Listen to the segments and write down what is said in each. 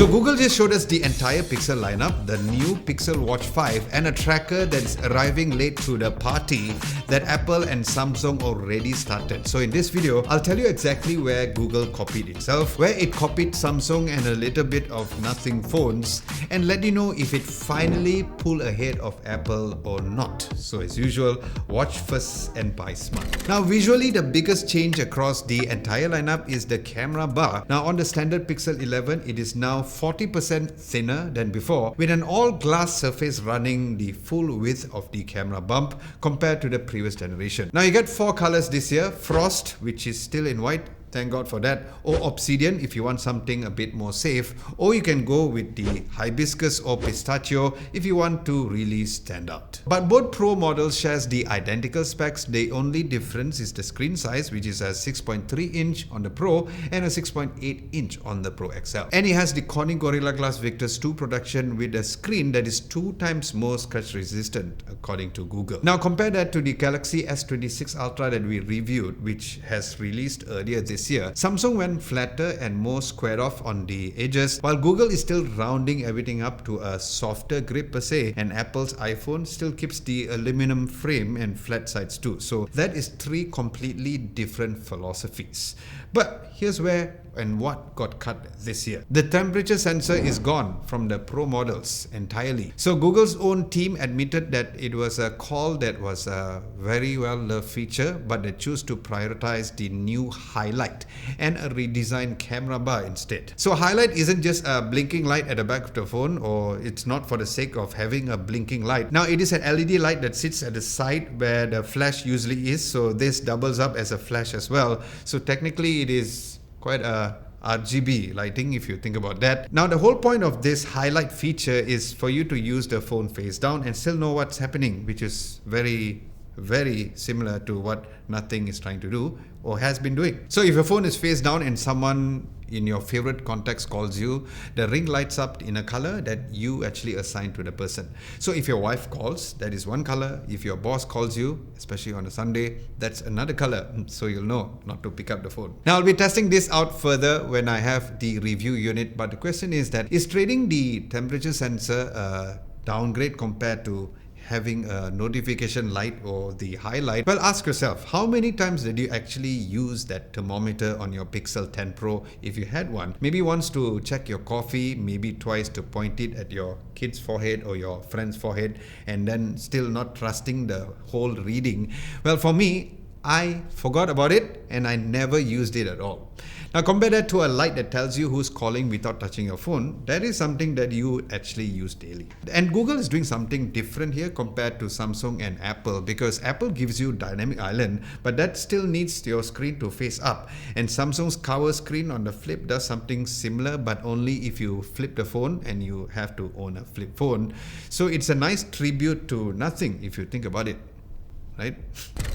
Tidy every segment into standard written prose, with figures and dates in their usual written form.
So Google just showed us the entire Pixel lineup, the new Pixel Watch 5 and a tracker that's arriving late to the party that Apple and Samsung already started. So in this video, I'll tell you exactly where Google copied itself, where it copied Samsung and a little bit of nothing phones, and let you know if it finally pulled ahead of Apple or not. So as usual, watch first and buy smart. Now visually, the biggest change across the entire lineup is the camera bar. Now on the standard Pixel 11, it is now 40% thinner than before, with an all-glass surface running the full width of the camera bump compared to the previous generation. Now you get 4 colors this year: Frost, which is still in white, thank God for that, or Obsidian if you want something a bit more safe, or you can go with the Hibiscus or Pistachio if you want to really stand out. But both Pro models shares the identical specs. The only difference is the screen size, which is a 6.3 inch on the Pro and a 6.8 inch on the Pro XL. And it has the Corning Gorilla Glass Victus 2 production with a screen that is 2 times more scratch resistant according to Google. Now compare that to the Galaxy S26 Ultra that we reviewed, which has released earlier this year. Samsung went flatter and more squared off on the edges, while Google is still rounding everything up to a softer grip per se, and Apple's iPhone still keeps the aluminum frame and flat sides too. So that is 3 completely different philosophies. But here's where and what got cut this year. The temperature sensor is gone from the Pro models entirely. So Google's own team admitted that it was a call that was a very well loved feature, but they choose to prioritize the new highlight and a redesigned camera bar instead. So highlight isn't just a blinking light at the back of the phone, or it's not for the sake of having a blinking light. Now it is an LED light that sits at the side where the flash usually is, so this doubles up as a flash as well. So technically it is quite a RGB lighting if you think about that. Now the whole point of this highlight feature is for you to use the phone face down and still know what's happening, which is very similar to what Nothing is trying to do or has been doing. So if your phone is face down and someone in your favorite contacts calls you, the ring lights up in a color that you actually assign to the person. So if your wife calls, that is one color. If your boss calls you, especially on a Sunday, that's another color. So you'll know not to pick up the phone. Now I'll be testing this out further when I have the review unit, but the question is that, is trading the temperature sensor a downgrade compared to having a notification light or the highlight? Well, ask yourself, how many times did you actually use that thermometer on your Pixel 10 Pro if you had one? Maybe once to check your coffee, maybe twice to point it at your kid's forehead or your friend's forehead, and then still not trusting the whole reading. Well, for me, I forgot about it and I never used it at all. Now compare that to a light that tells you who's calling without touching your phone. That is something that you actually use daily. And Google is doing something different here compared to Samsung and Apple, because Apple gives you dynamic island, but that still needs your screen to face up. And Samsung's cover screen on the flip does something similar, but only if you flip the phone and you have to own a flip phone. So it's a nice tribute to Nothing if you think about it. Right?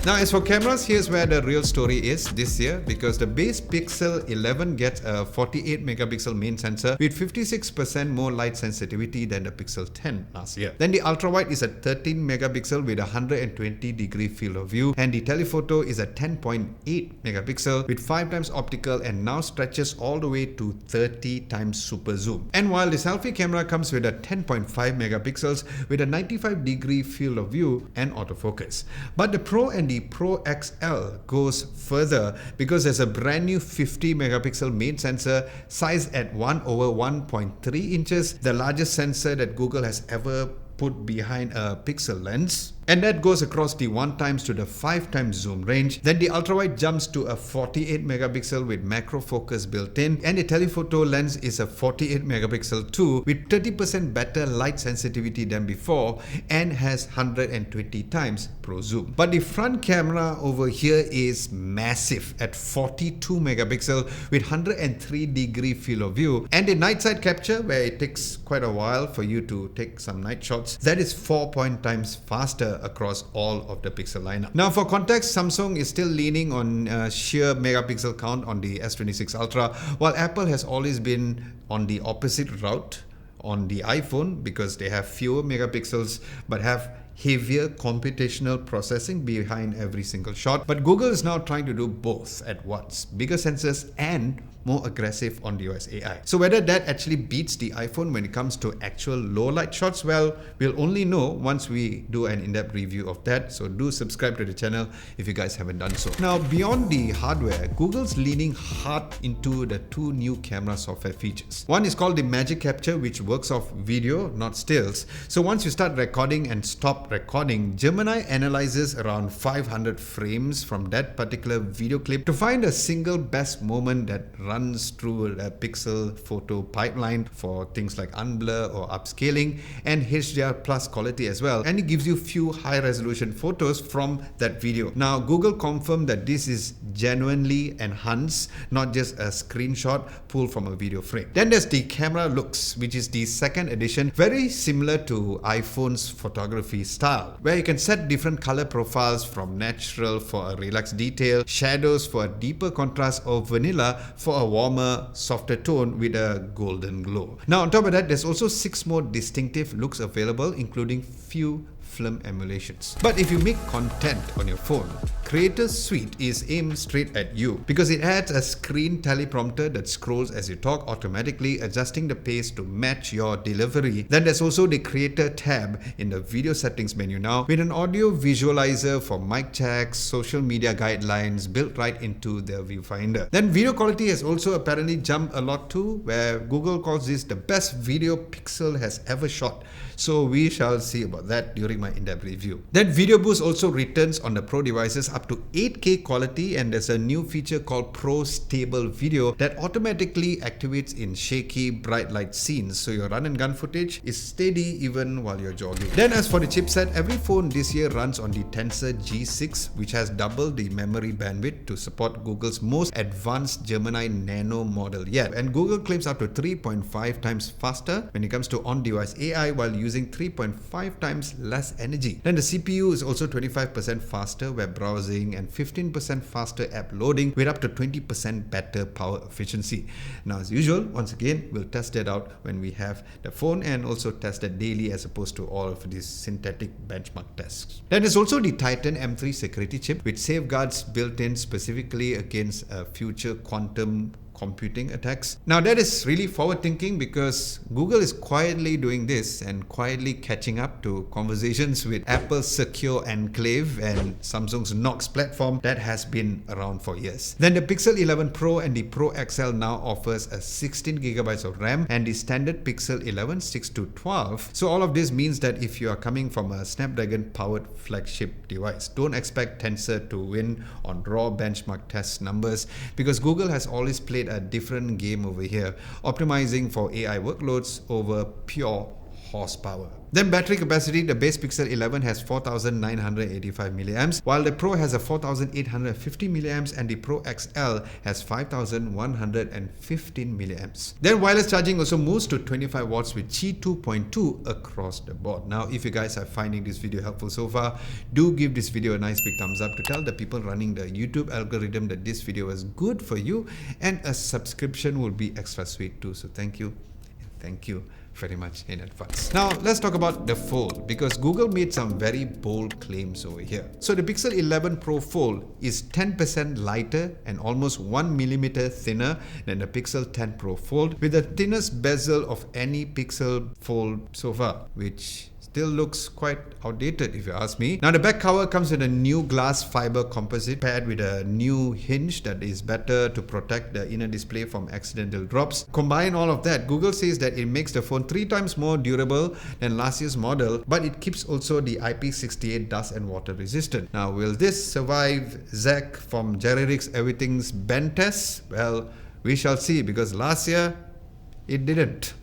Now as for cameras, here's where the real story is this year, because the base Pixel 11 gets a 48 megapixel main sensor with 56% more light sensitivity than the Pixel 10 last year. Then the ultra wide is a 13 megapixel with a 120 degree field of view, and the telephoto is a 10.8 megapixel with 5 times optical and now stretches all the way to 30 times super zoom. And while the selfie camera comes with a 10.5 megapixels with a 95 degree field of view and autofocus. But the Pro and the Pro XL goes further, because there's a brand new 50 megapixel main sensor sized at 1/1.3 inches, the largest sensor that Google has ever put behind a Pixel lens. And that goes across the 1 times to the 5 times zoom range. Then the ultrawide jumps to a 48 megapixel with macro focus built in, and the telephoto lens is a 48 megapixel too, with 30% better light sensitivity than before and has 120 times pro zoom. But the front camera over here is massive at 42 megapixel with 103 degree field of view, and the night side capture, where it takes quite a while for you to take some night shots, that is 4 times faster across all of the Pixel lineup. Now for context, Samsung is still leaning on sheer megapixel count on the S26 Ultra, while Apple has always been on the opposite route on the iPhone, because they have fewer megapixels but have heavier computational processing behind every single shot. But Google is now trying to do both at once, bigger sensors and more aggressive on-device AI. So whether that actually beats the iPhone when it comes to actual low-light shots, well, we'll only know once we do an in-depth review of that. So do subscribe to the channel if you guys haven't done so. Now, beyond the hardware, Google's leaning hard into the two new camera software features. One is called the Magic Capture, which works off video, not stills. So once you start recording and stop recording, Gemini analyzes around 500 frames from that particular video clip to find a single best moment that runs through a pixel photo pipeline for things like unblur or upscaling and HDR plus quality as well. And it gives you few high resolution photos from that video. Now, Google confirmed that this is genuinely enhanced, not just a screenshot pulled from a video frame. Then there's the camera looks, which is the second edition, very similar to iPhone's photography style, where you can set different color profiles from natural for a relaxed detail, shadows for a deeper contrast, or vanilla for a warmer, softer tone with a golden glow. Now, on top of that, there's also 6 more distinctive looks available, including few film emulations. But if you make content on your phone, Creator Suite is aimed straight at you because it adds a screen teleprompter that scrolls as you talk, automatically adjusting the pace to match your delivery. Then there's also the Creator tab in the video settings menu now, with an audio visualizer for mic checks, social media guidelines built right into the viewfinder. Then video quality has also apparently jumped a lot too, where Google calls this the best video Pixel has ever shot. So we shall see about that during my in-depth review. Then Video Boost also returns on the Pro devices up to 8K quality, and there's a new feature called Pro Stable Video that automatically activates in shaky, bright light scenes, so your run and gun footage is steady even while you're jogging. Then as for the chipset, every phone this year runs on the Tensor G6, which has doubled the memory bandwidth to support Google's most advanced Gemini Nano model yet. And Google claims up to 3.5 times faster when it comes to on-device AI while using 3.5 times less energy. Then the CPU is also 25% faster web browsing and 15% faster app loading with up to 20% better power efficiency. Now, as usual, once again, we'll test that out when we have the phone and also test it daily as opposed to all of these synthetic benchmark tests. Then there's also the Titan M3 security chip with safeguards built in specifically against future quantum computing attacks. Now that is really forward thinking because Google is quietly doing this and quietly catching up to conversations with Apple's Secure Enclave and Samsung's Knox platform that has been around for years. Then the Pixel 11 Pro and the Pro XL now offers a 16GB of RAM and the standard Pixel 11 6 to 12. So all of this means that if you are coming from a Snapdragon powered flagship device, don't expect Tensor to win on raw benchmark test numbers because Google has always played a different game over here, optimizing for AI workloads over pure horsepower. Then battery capacity, the base Pixel 11 has 4985 mAh, while the Pro has a 4850 mAh and the Pro XL has 5115 mAh. Then wireless charging also moves to 25 watts with Qi 2.2 across the board. Now, if you guys are finding this video helpful so far, do give this video a nice big thumbs up to tell the people running the YouTube algorithm that this video was good for you, and a subscription will be extra sweet too. So thank you very much in advance. Now let's talk about the Fold because Google made some very bold claims over here. So the Pixel 11 Pro Fold is 10% lighter and almost 1mm thinner than the Pixel 10 Pro Fold, with the thinnest bezel of any Pixel Fold so far, which still looks quite outdated if you ask me. Now the back cover comes with a new glass fiber composite paired with a new hinge that is better to protect the inner display from accidental drops. Combine all of that, Google says that it makes the phone 3 times more durable than last year's model, but it keeps also the IP68 dust and water resistant. Now will this survive Zach from Jerry Rick's Everything's Ben test? Well, we shall see because last year it didn't.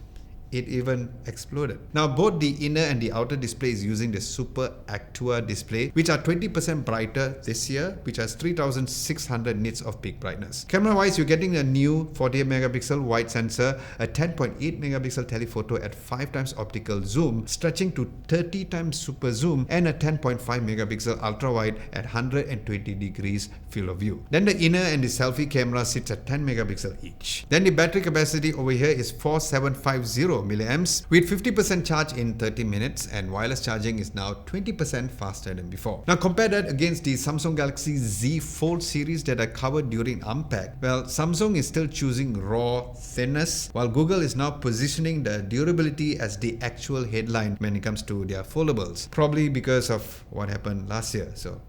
It even exploded. Now both the inner and the outer display is using the Super Actua display, which are 20% brighter this year, which has 3600 nits of peak brightness. Camera wise, you're getting a new 48 megapixel wide sensor, a 10.8 megapixel telephoto at 5 times optical zoom, stretching to 30 times super zoom, and a 10.5 megapixel ultra wide at 120 degrees field of view. Then the inner and the selfie camera sits at 10 megapixel each. Then the battery capacity over here is 4750 milliamps with 50% charge in 30 minutes, and wireless charging is now 20% faster than before. Now compare that against the Samsung Galaxy Z Fold series that I covered during Unpacked. Well, Samsung is still choosing raw thinness, while Google is now positioning the durability as the actual headline when it comes to their foldables, probably because of what happened last year. So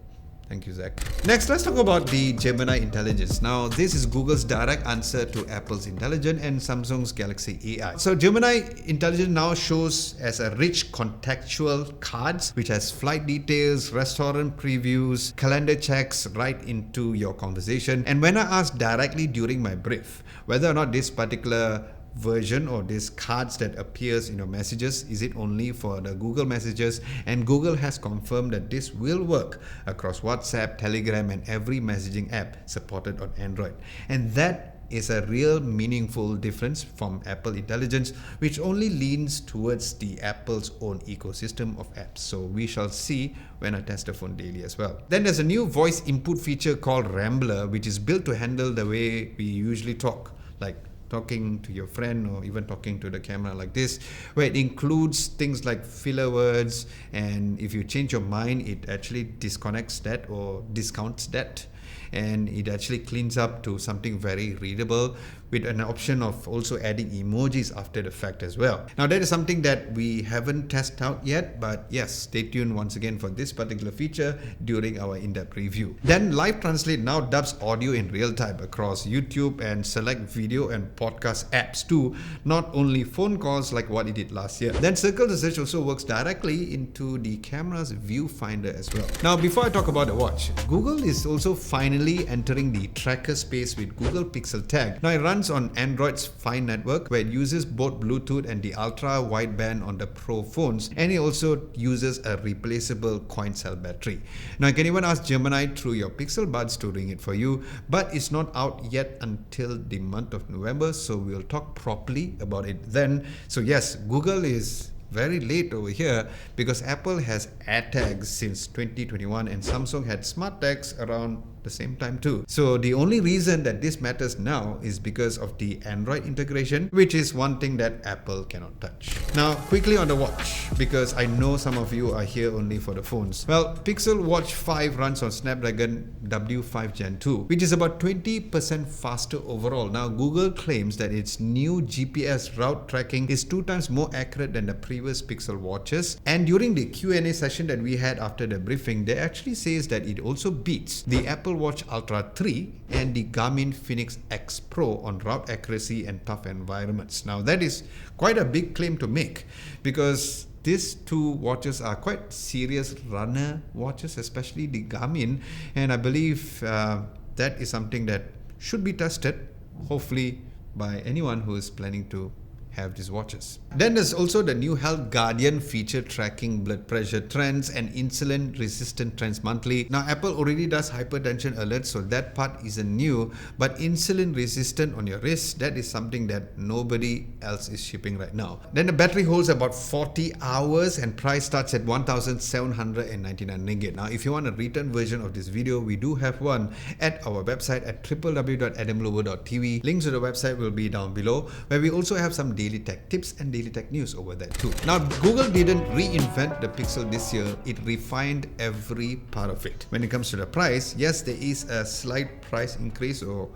thank you, Zach. Next, let's talk about the Gemini Intelligence. Now, this is Google's direct answer to Apple's Intelligence and Samsung's Galaxy AI. So, Gemini Intelligence now shows as a rich contextual cards, which has flight details, restaurant previews, calendar checks right into your conversation. And when I asked directly during my brief whether or not this particular version or these cards that appears in your messages, is it only for the Google messages, and Google has confirmed that this will work across WhatsApp, Telegram and every messaging app supported on Android. And that is a real meaningful difference from Apple Intelligence, which only leans towards the Apple's own ecosystem of apps. So we shall see when I test the phone daily as well. Then there's a new voice input feature called Rambler, which is built to handle the way we usually talk, like talking to your friend or even talking to the camera like this, where it includes things like filler words, and if you change your mind, it actually disconnects that or discounts that, and it actually cleans up to something very readable, with an option of also adding emojis after the fact as well. Now that is something that we haven't tested out yet, but yes, stay tuned once again for this particular feature during our in-depth review. Then Live Translate now dubs audio in real time across YouTube and select video and podcast apps too, not only phone calls like what it did last year. Then Circle to Search also works directly into the camera's viewfinder as well. Now before I talk about the watch, Google is also finally entering the tracker space with Google Pixel Tag. Now it runs on Android's Fine network, where it uses both Bluetooth and the ultra wideband on the Pro phones, and it also uses a replaceable coin cell battery. Now you can even ask Gemini through your Pixel Buds to ring it for you, but it's not out yet until the month of November, so we'll talk properly about it then. So yes, Google is very late over here because Apple has AirTags since 2021 and Samsung had smart tags around the same time too. So the only reason that this matters now is because of the Android integration, which is one thing that Apple cannot touch. Now quickly on the watch, because I know some of you are here only for the phones. Well, Pixel Watch 5 runs on Snapdragon W5 Gen 2, which is about 20% faster overall. Now Google claims that its new GPS route tracking is 2 times more accurate than the previous Pixel watches, and during the Q&A session that we had after the briefing, they actually says that it also beats the Apple Watch Ultra 3 and the Garmin Fenix X Pro on route accuracy and tough environments. Now that is quite a big claim to make, because these two watches are quite serious runner watches, especially the Garmin, and I believe that is something that should be tested, hopefully by anyone who is planning to have these watches. Then there's also the new Health Guardian feature tracking blood pressure trends and insulin resistant trends monthly. Now Apple already does hypertension alerts, so that part isn't new, but insulin resistant on your wrist, that is something that nobody else is shipping right now. Then the battery holds about 40 hours and price starts at 1,799 ringgit. Now if you want a written version of this video, we do have one at our website at www.adamlobo.tv. Links to the website will be down below, where we also have some daily tech tips and daily tech news over there too. Now Google didn't reinvent the Pixel this year, it refined every part of it. When it comes to the price, yes, there is a slight price increase, or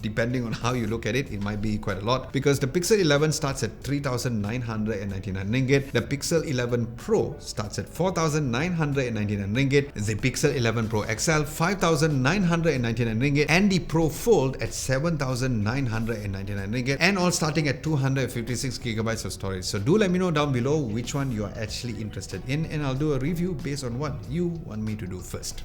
depending on how you look at it, it might be quite a lot, because the Pixel 11 starts at 3,999 ringgit, the Pixel 11 Pro starts at 4,999 ringgit, the Pixel 11 Pro XL 5,999 ringgit, and the Pro Fold at 7,999 ringgit, and all starting at 256 gigabytes of storage. So do let me know down below which one you are actually interested in, and I'll do a review based on what you want me to do first.